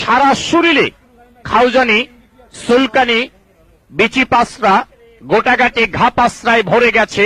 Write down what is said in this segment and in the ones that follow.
সারা শরীরে খাউজানি, চুলকানি, বিচি পাসরা, গোটাগাটি ঘা পাসরায় ভরে গেছে,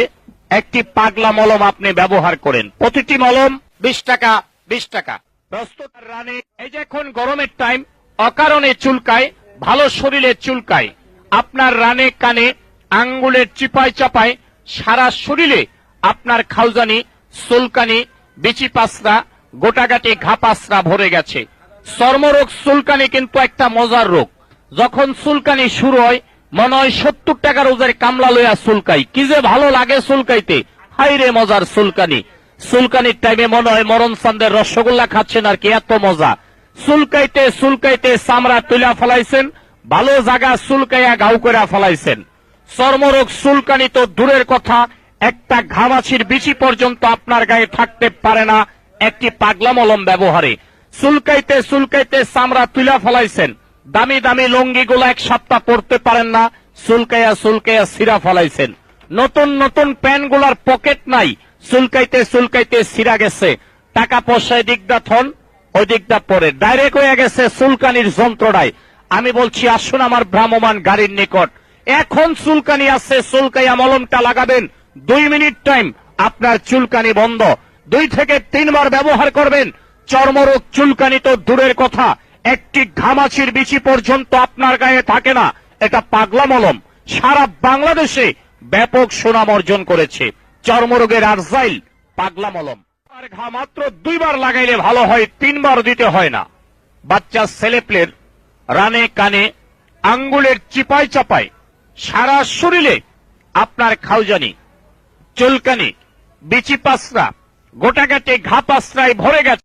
একটি পাগলা মলম আপনি ব্যবহার করেন। প্রতিটি মলম 20 টাকা 20 টাকা। প্রস্তুত রানে এই যে এখন গরমের টাইম, অকারণে চুলকায়, ভালো শরীরে চুলকায়, আপনার রানে কানে আঙ্গুলের চিপায় চাপায় সারা শরীরে আপনার খাউজানি, চুলকানি, বিচি পাসরা, গোটাগাটি ঘা পাসরা ভরে গেছে। চর্মরোগ চুলকানি কিন্তু একটা মজার রোগ। যখন চুলকানি শুরু হয় মনে হয় 70 টাকার ওজের কামলা লইয়া চুলকাই, কি যে ভালো লাগে চুলকাইতে, হাইরে মজার চুলকানি। চুলকানির টাইমে মনে হয় মরণ চান্দের রসগোল্লা খাচ্ছেন আর কি, এত মজা। চুলকাইতে চুলকাইতে চামড়া তুলা ফেলাইছেন, ভালো জায়গা চুলকাইয়া গাউ করে ফেলাইছেন। চর্মরোগ চুলকানি তো দূরের কথা, একটা ঘামাছির বিচি পর্যন্ত আপনার গায়ে থাকতে পারে না একটি পাগলা মলম ব্যবহারে। চুলকাইতে চুলকাইতে চামড়া তুলা ফেলাইছেন, দামি দামি লুঙ্গিগুলো 1 সপ্তাহ পরতে পারেন না, চুলকাইয়া চুলকাইয়া ছিঁড়া ফেলাইছেন। নতুন নতুন প্যান্টগুলার পকেট নাই, চুলকাইতে চুলকাইতে ছিঁড়া গেছে। টাকা পয়সা দিকদা থন, ওই দিকটা পরে ডাইরেক্ট হয়ে গেছে চুলকানির যন্ত্রণায়। আমি বলছি আসুন আমার ভ্রাম্যমান গাড়ির নিকট, এখন চুলকানি আছে, চুলকাইয়া মলমটা লাগাবেন, 2 মিনিট টাইম, আপনার চুলকানি বন্ধ। 2 থেকে 3 বার ব্যবহার করবেন। চর্মরোগ চুলকানি তো দূরের কথা, একটি ঘামাচির বিচি পর্যন্ত আপনার গায়ে থাকে না। এটা পাগলা মলম সারা বাংলাদেশে ব্যাপক সুনাম অর্জন করেছে। চর্মরোগের আরজাইল পাগলা মলম। আর ঘা মাত্র 2 বার লাগাইলে ভালো হয়, 3 বার দিতে হয় না। বাচ্চা ছেলেপ্লের রানে কানে আঙ্গুলের চিপায় চাপায় সারা শরীরে আপনার খাউজানি, চুলকানি, বিচি পাসরা, গোটাগাটি ঘা পাসরায় ভরে গেছে।